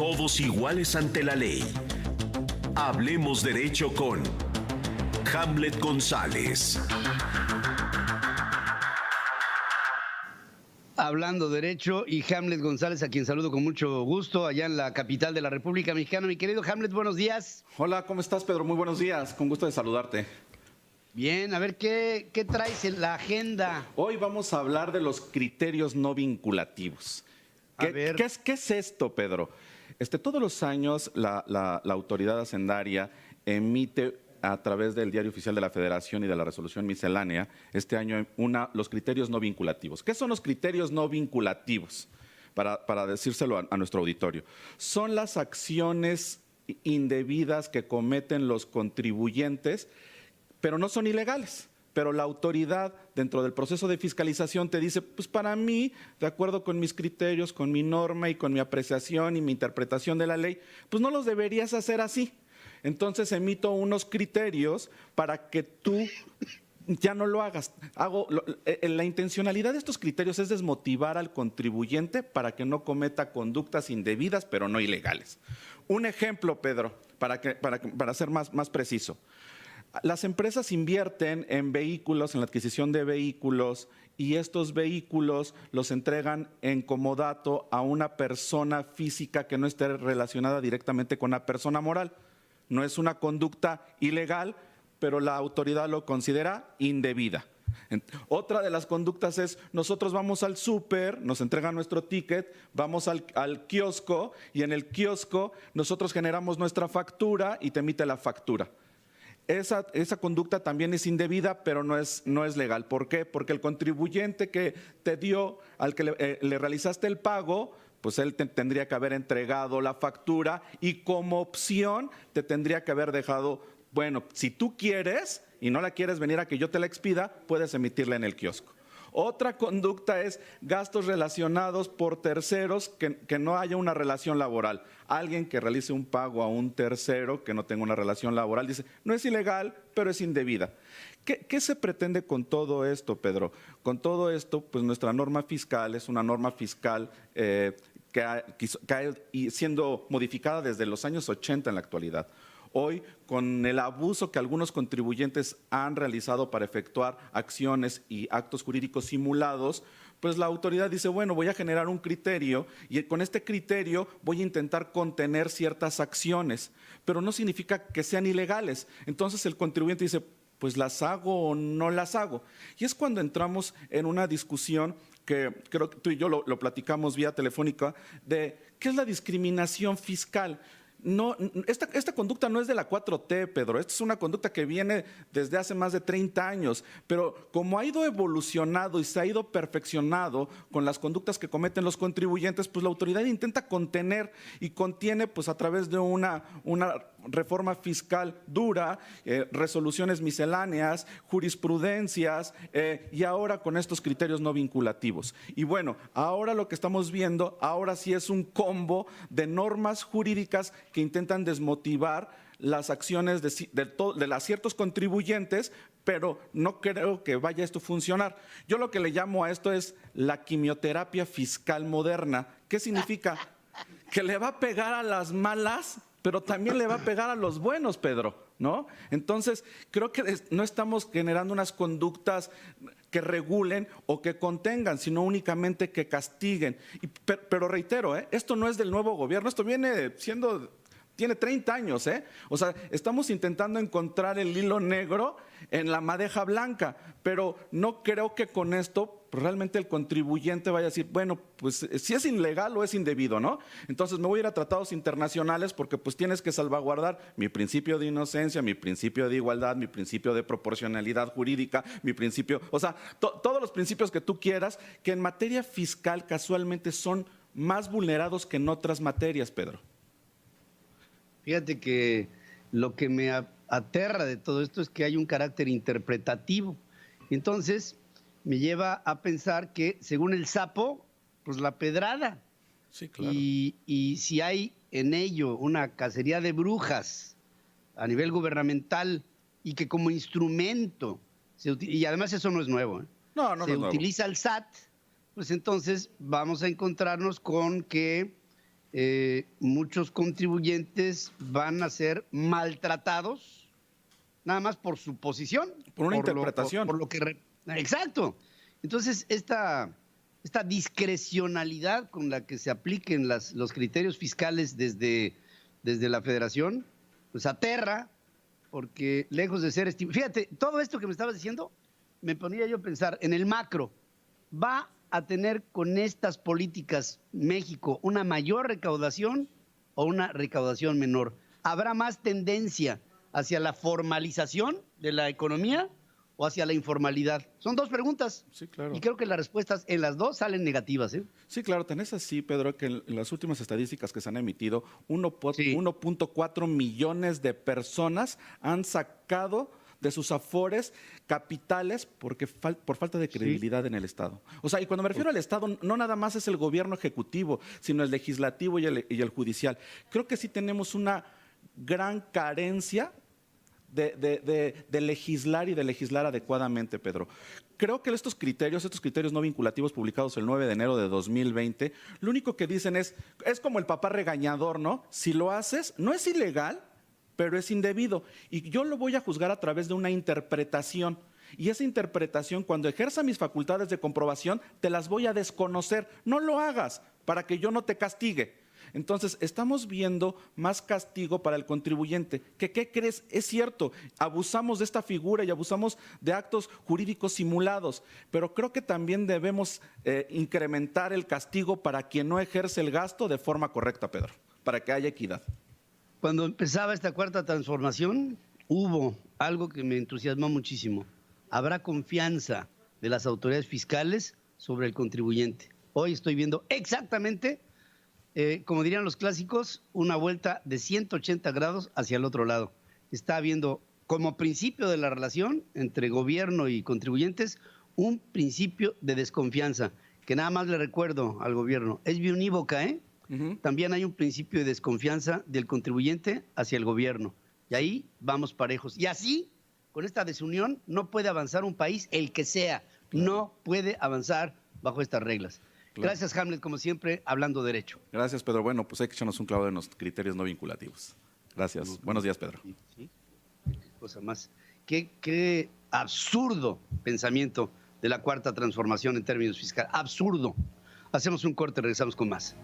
Todos iguales ante la ley. Hablemos derecho con Hamlet González. Hablando derecho, y Hamlet González, a quien saludo con mucho gusto allá en la capital de la República Mexicana. Mi querido Hamlet, buenos días. Hola, ¿cómo estás, Pedro? Muy buenos días, con gusto de saludarte. Bien, a ver, ¿qué traes en la agenda? Hoy vamos a hablar de los criterios no vinculativos. ¿Qué es esto, Pedro? Todos los años la autoridad hacendaria emite a través del Diario Oficial de la Federación y de la Resolución Miscelánea, este año los criterios no vinculativos. ¿Qué son los criterios no vinculativos? Para decírselo a nuestro auditorio. Son las acciones indebidas que cometen los contribuyentes, pero no son ilegales. Pero la autoridad, dentro del proceso de fiscalización, te dice, pues para mí, de acuerdo con mis criterios, con mi norma y con mi apreciación y mi interpretación de la ley, pues no los deberías hacer así. Entonces emito unos criterios para que tú ya no lo hagas. La intencionalidad de estos criterios es desmotivar al contribuyente para que no cometa conductas indebidas, pero no ilegales. Un ejemplo, Pedro, para ser más preciso. Las empresas invierten en vehículos, en la adquisición de vehículos, y estos vehículos los entregan en comodato a una persona física que no esté relacionada directamente con la persona moral. No es una conducta ilegal, pero la autoridad lo considera indebida. Otra de las conductas es, nosotros vamos al súper, nos entregan nuestro ticket, vamos al kiosco, y en el kiosco nosotros generamos nuestra factura y te emite la factura. Esa conducta también es indebida, pero no es legal. ¿Por qué? Porque el contribuyente que te dio, al que le realizaste el pago, pues él te tendría que haber entregado la factura y como opción te tendría que haber dejado, bueno, si tú quieres y no la quieres venir a que yo te la expida, puedes emitirla en el kiosco. Otra conducta es gastos relacionados por terceros que no haya una relación laboral. Alguien que realice un pago a un tercero que no tenga una relación laboral, dice, no es ilegal, pero es indebida. ¿Qué se pretende con todo esto, Pedro? Con todo esto, pues nuestra norma fiscal es una norma fiscal que ha siendo modificada desde los años 80 en la actualidad. Hoy, con el abuso que algunos contribuyentes han realizado para efectuar acciones y actos jurídicos simulados, pues la autoridad dice, bueno, voy a generar un criterio y con este criterio voy a intentar contener ciertas acciones, pero no significa que sean ilegales. Entonces el contribuyente dice, pues las hago o no las hago. Y es cuando entramos en una discusión que creo que tú y yo lo platicamos vía telefónica, de qué es la discriminación fiscal. No, esta conducta no es de la 4T, Pedro. Esta es una conducta que viene desde hace más de 30 años, pero como ha ido evolucionado y se ha ido perfeccionado con las conductas que cometen los contribuyentes, pues la autoridad intenta contener y contiene pues a través de una reforma fiscal dura, resoluciones misceláneas, jurisprudencias y ahora con estos criterios no vinculativos. Y bueno, ahora lo que estamos viendo, ahora sí es un combo de normas jurídicas que intentan desmotivar las acciones de ciertos contribuyentes, pero no creo que vaya esto a funcionar. Yo lo que le llamo a esto es la quimioterapia fiscal moderna. ¿Qué significa? Que le va a pegar a las malas, pero también le va a pegar a los buenos, Pedro, ¿no? Entonces, creo que no estamos generando unas conductas que regulen o que contengan, sino únicamente que castiguen. Pero reitero, esto no es del nuevo gobierno, esto tiene 30 años, O sea, estamos intentando encontrar el hilo negro en la madeja blanca, pero no creo que con esto realmente el contribuyente vaya a decir, bueno, pues si es ilegal o es indebido, ¿no? Entonces me voy a ir a tratados internacionales porque pues tienes que salvaguardar mi principio de inocencia, mi principio de igualdad, mi principio de proporcionalidad jurídica, mi principio, o sea, todos los principios que tú quieras, que en materia fiscal casualmente son más vulnerados que en otras materias, Pedro. Fíjate que lo que me aterra de todo esto es que hay un carácter interpretativo. Entonces, me lleva a pensar que, según el sapo, pues la pedrada. Sí, claro. Y si hay en ello una cacería de brujas a nivel gubernamental y que como instrumento, y además eso no es nuevo, no se es nuevo. utiliza el SAT, pues entonces vamos a encontrarnos con que muchos contribuyentes van a ser maltratados nada más por su posición. Por una interpretación. Exacto. Entonces, esta discrecionalidad con la que se apliquen los criterios fiscales desde la Federación, pues aterra, porque lejos de ser... Fíjate, todo esto que me estabas diciendo, me ponía yo a pensar en el macro. ¿Va a tener con estas políticas México una mayor recaudación o una recaudación menor? ¿Habrá más tendencia hacia la formalización de la economía o hacia la informalidad? Son dos preguntas. Sí, claro. Y creo que las respuestas en las dos salen negativas, ¿eh? Sí, claro, tenés así, Pedro, que en las últimas estadísticas que se han emitido, 1.4 millones de personas han sacado de sus afores capitales por falta de credibilidad en el Estado. O sea, y cuando me refiero al Estado, no nada más es el gobierno ejecutivo, sino el legislativo y el judicial. Creo que sí tenemos una gran carencia de legislar y de legislar adecuadamente, Pedro. Creo que estos criterios no vinculativos publicados el 9 de enero de 2020, lo único que dicen es como el papá regañador, ¿no? Si lo haces, no es ilegal, pero es indebido. Y yo lo voy a juzgar a través de una interpretación. Y esa interpretación, cuando ejerza mis facultades de comprobación, te las voy a desconocer. No lo hagas para que yo no te castigue. Entonces, estamos viendo más castigo para el contribuyente. ¿Qué crees? Es cierto, abusamos de esta figura y abusamos de actos jurídicos simulados, pero creo que también debemos incrementar el castigo para quien no ejerce el gasto de forma correcta, Pedro, para que haya equidad. Cuando empezaba esta cuarta transformación, hubo algo que me entusiasmó muchísimo. Habrá confianza de las autoridades fiscales sobre el contribuyente. Hoy estoy viendo exactamente, como dirían los clásicos, una vuelta de 180 grados hacia el otro lado. Está habiendo, como principio de la relación entre gobierno y contribuyentes, un principio de desconfianza, que nada más le recuerdo al gobierno, es biunívoca, ¿eh? También hay un principio de desconfianza del contribuyente hacia el gobierno. Y ahí vamos parejos. Y así, con esta desunión, no puede avanzar un país, el que sea. Claro. No puede avanzar bajo estas reglas. Claro. Gracias, Hamlet, como siempre, hablando derecho. Gracias, Pedro. Bueno, pues hay que echarnos un clavo en los criterios no vinculativos. Gracias. Buenos días, Pedro. Sí. Qué cosa más. Qué absurdo pensamiento de la cuarta transformación en términos fiscales. Absurdo. Hacemos un corte, regresamos con más.